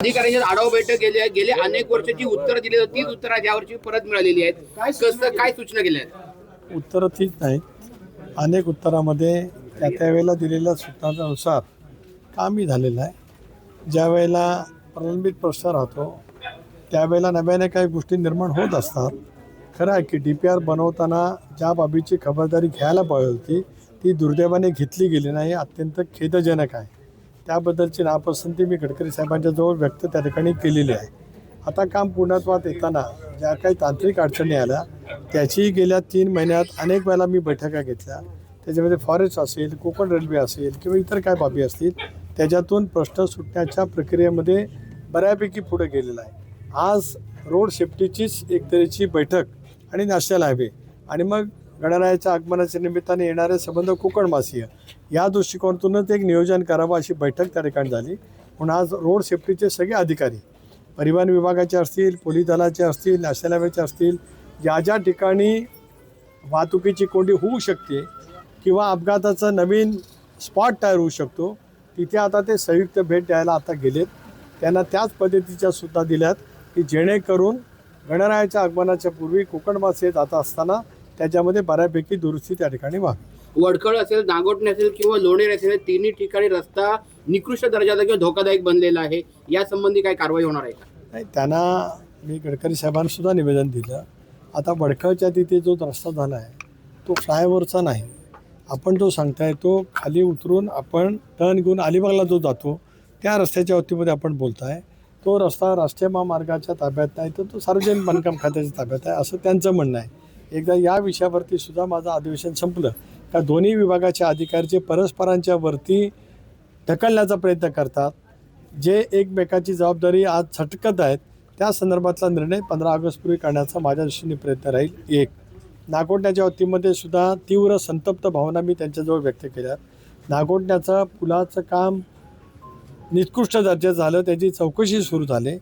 अधिकाऱ्यांची आढावा बैठक गेले अनेक वर्षाची उत्तरं दिली होती, तीच उत्तरं यावर्षी परत मिळालेली आहेत. काय सूचना केल्या आहेत? उत्तरं तीच नाहीत. अनेक उत्तरामध्ये त्या वेळेला दिलेल्या सूचनांनुसार कामही झालेलं आहे. ज्या वेळेला प्रलंबित प्रश्न राहतो त्यावेळेला नव्याने काही गोष्टी निर्माण होत असतात. खरं आहे की DPR बनवताना ज्या बाबीची खबरदारी घ्यायला पाहिजे होती ती दुर्दैवाने घेतली गेली नाही, अत्यंत खेदजनक आहे. त्याबद्दलची नापसंती मी गडकरी साहेबांच्या जवळ व्यक्त त्या ठिकाणी केलेली आहे. आता काम पूर्णत्वात येताना ज्या काही तांत्रिक अडचणी आल्या त्याची गेल्या 3 महिन्यात अनेक वेळेला मी बैठका घेतल्या. त्याच्यामध्ये फॉरेस्ट असेल, कोकण रेल्वे असेल किंवा इतर काय बाबी असतील त्याच्यातून प्रश्न सुटण्याच्या प्रक्रियेमध्ये बऱ्यापैकी पुढे गेलेला आहे. आज रोड सेफ्टीचीच एक तऱ्हेची बैठक आणि नॅशनल हायवे आणि मग गणरायाच्या आगमनाच्या निमित्ताने येणारे संबंध कोकणवासीय या दृष्टिकोनातूनच एक नियोजन करावं अशी बैठक त्या ठिकाणी झाली. म्हणून आज रोड सेफ्टीचे सगळे अधिकारी परिवहन विभागाचे असतील, पोलीस दलाचे असतील, नॅशनल हायवेचे असतील, ज्या ज्या ठिकाणी वाहतुकीची कोंडी होऊ शकते किंवा अपघाताचा नवीन स्पॉट तयार होऊ शकतो तिथे आता ते संयुक्त भेट द्यायला आता गेलेत. त्यांना त्याच पद्धतीच्या सुद्धा दिल्यात की जेणेकरून गणरायाच्या आगमनाच्या पूर्वी कोकणवासी जात असताना त्याच्यामध्ये बऱ्यापैकी दुरुस्ती त्या ठिकाणी व्हावी. वडखळ असेल, नागोठणे असेल किंवा लोणेर असेल, तिन्ही ठिकाणी रस्ता निकृष्ट दर्जाचा किंवा धोकादायक बनलेला आहे. यासंबंधी काय कारवाई होणार आहे का? नाही, त्यांना मी गडकरी साहेबांसुद्धा निवेदन दिलं. आता वडखळच्या तिथे जो रस्ता झाला आहे तो फ्लायओव्हरचा नाही. आपण जो सांगताय तो खाली उतरून आपण टर्न घेऊन अलिबागला जो जातो त्या रस्त्याच्या वतीमध्ये आपण बोलताय. तो रस्ता राष्ट्रीय महामार्गाच्या ताब्यात नाही तर तो सार्वजनिक बांधकाम खात्याच्या ताब्यात आहे असं त्यांचं म्हणणं आहे. एकदा या विषयावरती सुद्धा माझं अधिवेशन संपलं का दोन्ही विभागाचे अधिकारी जे परस्परांच्या वरती ढकलण्याचा प्रयत्न करतात, जे एकमेकाची जबाबदारी आज झटकत आहेत त्या संदर्भातला निर्णय 15 ऑगस्टपूर्वी करण्याचा माझ्या दृष्टीने प्रयत्न राहील. एक नागोठण्याच्या वतीमध्ये सुद्धा तीव्र संतप्त भावना मी त्यांच्याजवळ व्यक्त केल्या. नागोठण्याचं पुलाचं काम निकृष्ट दर्जाचं झालं, त्याची चौकशी सुरू झाली.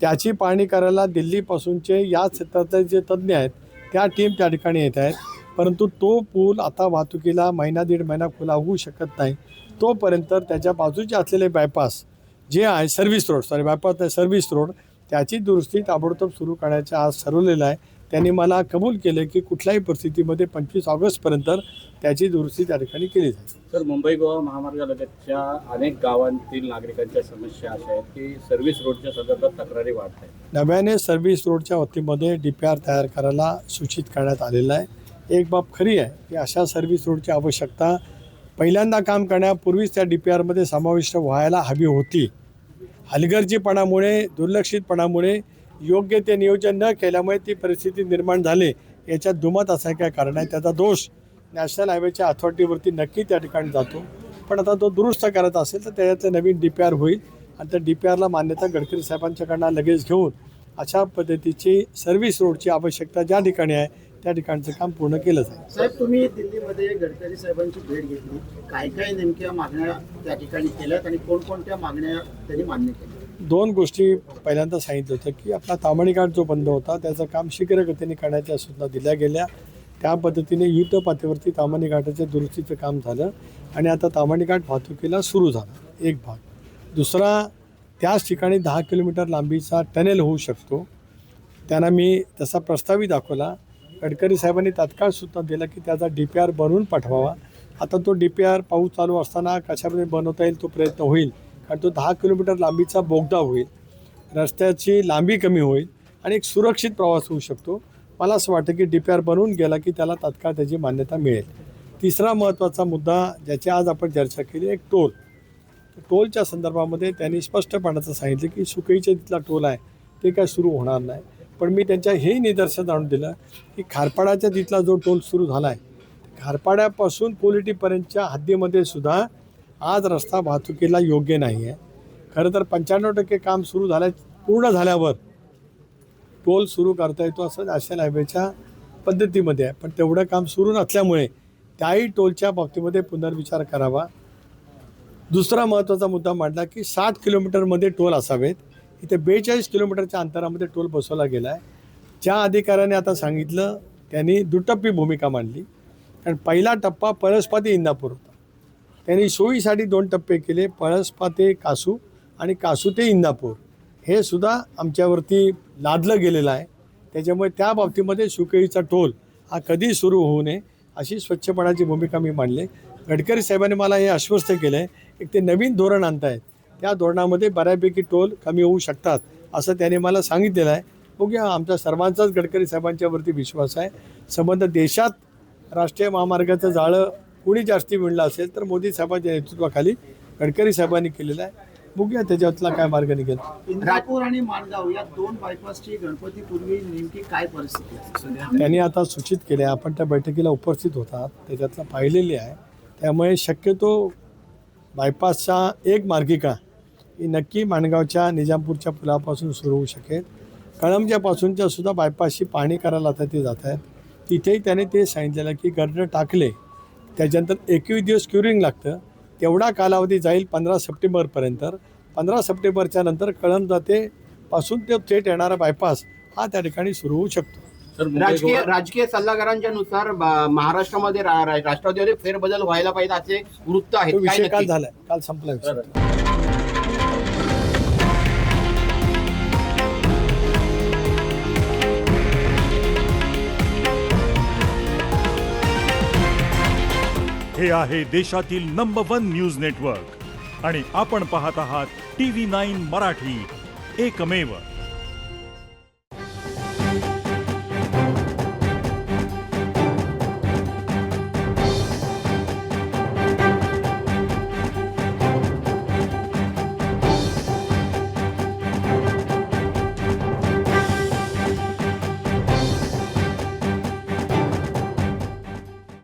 त्याची पाहणी करायला दिल्लीपासूनचे या क्षेत्रातले जे तज्ज्ञ आहेत त्या टीम त्या ठिकाणी येत आहेत. परंतु तो पूल आता वाहतुकीला महिना दीड महिना खुला होऊ शकत नाही. तोपर्यंत त्याच्या बाजूचे असलेले बायपास जे आहे सर्व्हिस रोड त्याची दुरुस्ती ताबडतोब सुरू करण्याचे आज ठरवलेलं आहे. त्यांनी मला कबूल केले की कुठल्याही परिस्थितीमध्ये 25 ऑगस्टपर्यंत त्याची दुरुस्ती त्या ठिकाणी केली जाईल. सर, मुंबई गोवा महामार्गालगतच्या अनेक गावांतील नागरिकांच्या समस्या अशा आहेत की सर्व्हिस रोडच्या संदर्भात तक्रारी वाढत आहेत. नव्याने सर्व्हिस रोडच्या वतीमध्ये DPR तयार करायला सूचित करण्यात आलेलं आहे. एक बाब खरी आहे की अशा सर्व्हिस रोडची आवश्यकता पहिल्यांदा काम करण्यापूर्वीच त्या DPRमध्ये समाविष्ट व्हायला हवी होती. हलगर्जीपणामुळे, दुर्लक्षितपणामुळे, योग्य ते नियोजन न केल्यामुळे ती परिस्थिती निर्माण झाली. याच्यात दुमत असं काय कारण आहे. त्याचा दोष नॅशनल हायवेच्या अथॉरिटीवरती नक्की त्या ठिकाणी जातो. पण आता तो दुरुस्त करत असेल तर त्याच्यातलं नवीन DPR होईल आणि त्या DPRला मान्यता गडकरी साहेबांच्याकडनं लगेच घेऊन अशा पद्धतीची सर्व्हिस रोडची आवश्यकता ज्या ठिकाणी आहे त्या ठिकाणचं काम पूर्ण केलं जाईल. साहेब, तुम्ही दिल्लीमध्ये गडकरी साहेबांची भेट घेतली, काय काय नेमक्या मागण्या त्या ठिकाणी केल्यात आणि कोणकोणत्या मागण्या त्यांनी मान्य केल्या? 2 गोष्टी पहिल्यांदा सांगितलं होतं की आपला ताम्हाणी घाट जो बंद होता त्याचं काम शीघ्रगतीने करण्याच्या सूचना दिल्या गेल्या. त्या पद्धतीने युद्धपातळीवरती ताम्हाणी घाटाच्या दुरुस्तीचं काम झालं आणि आता ताम्हाणी घाट वाहतुकीला सुरू झाला, एक भाग. दुसरा, त्याच ठिकाणी 10 किलोमीटर लांबीचा टनेल होऊ शकतो. त्यांना मी तसा प्रस्तावही दाखवला. गडकरी साहेबांनी तात्काळ सूचना दिला की त्याचा DPR बनवून पाठवावा. आता तो DPR पाऊस चालू असताना कशाप्रकारे बनवता येईल तो प्रयत्न होईल, कारण तो 10 किलोमीटर लांबीचा बोगदा होईल, रस्त्याची लांबी कमी होईल आणि एक सुरक्षित प्रवास होऊ शकतो. मला असं वाटतं की DPR बनवून गेला की त्याला तात्काळ त्याची मान्यता मिळेल. तिसरा महत्त्वाचा मुद्दा ज्याची आज आपण चर्चा केली, एक टोल. टोलच्या संदर्भामध्ये त्यांनी स्पष्टपणाचं सांगितलं की सुकईच्या तिथला टोल आहे ते काय सुरू होणार नाही. पण मी त्यांच्या हेही निदर्शन आणून दिलं की खारपाड्याच्या तिथला जो टोल सुरू झाला आहे खारपाड्यापासून पोलिटीपर्यंतच्या हद्दीमध्ये सुद्धा आज रस्ता वाहतुकीला योग्य नाही आहे. खरं तर 95% काम सुरू पूर्ण झाल्यावर टोल सुरू करता येतो असं नॅशनल हायवेच्या पद्धतीमध्ये आहे. पण तेवढं काम सुरू नसल्यामुळे त्याही टोलच्या बाबतीमध्ये पुनर्विचार करावा. दुसरा महत्त्वाचा मुद्दा मांडला की 60 किलोमीटरमध्ये टोल असावेत. इथे 42 किलोमीटरच्या अंतरामध्ये टोल बसवला गेला आहे. ज्या अधिकाऱ्याने आता सांगितलं त्यांनी दुटप्पी भूमिका मांडली. कारण पहिला टप्पा पळसपा ते इंदापूर होता. त्यांनी सोयीसाठी 2 टप्पे केले, पळसपा ते कासू आणि कासू ते इंदापूर. हे सुद्धा आमच्यावरती लादलं गेलेलं आहे. त्याच्यामुळे त्या बाबतीमध्ये सुकळीचा टोल हा कधी सुरू होऊ नये अशी स्वच्छपणाची भूमिका मी मांडली. गडकरी साहेबांनी मला हे आश्वस्त केलं आहे की ते नवीन धोरण आणतायत, त्या धोरणामध्ये बऱ्यापैकी टोल कमी होऊ शकतात असं त्याने मला सांगितलेलं आहे. बघूया, आमच्या सर्वांचाच गडकरी साहेबांच्यावरती विश्वास आहे. संबंध देशात राष्ट्रीय महामार्गाचं जाळं कुणी जास्ती विणलं असेल तर मोदी साहेबांच्या नेतृत्वाखाली गडकरी साहेबांनी केलेलं आहे. बघूया त्याच्यातला काय मार्ग निघेल. इंदापूर आणि माणगाव या 2 बायपासची गणपतीपूर्वी नेमकी काय परिस्थिती आहे सध्या? त्यांनी आता सूचित केले, आपण त्या बैठकीला उपस्थित होतात, त्याच्यातलं पाहिलेली आहे. त्यामुळे शक्यतो बायपासचा एक मार्गिका ही नक्की माणगावच्या निजामपूरच्या पुलापासून सुरू होऊ शकेल. कळंबच्यापासूनच्या सुद्धा बायपासची पाहणी करायला आता ते जात आहेत. तिथेही त्याने ते सांगितलेलं की गर्डर टाकले त्याच्यानंतर 21 दिवस क्युरिंग लागतं, तेवढा कालावधी जाईल 15 सप्टेंबरपर्यंत. 15 सप्टेंबरच्या नंतर कळंब जाते पासून ते थेट येणारा बायपास हा त्या ठिकाणी सुरू होऊ शकतो. सर, राजकीय सल्लागारांच्या नुसार महाराष्ट्रामध्ये राष्ट्रवादीमध्ये फेरबदल व्हायला पाहिजे असे वृत्त तो आहेत. काय विषय काल नक्की? झालाय, काल संपला विषय. हे आहे देशातील नंबर 1 न्यूज नेटवर्क आणि आपण पाहत आहात TV9 मराठी, एकमेव.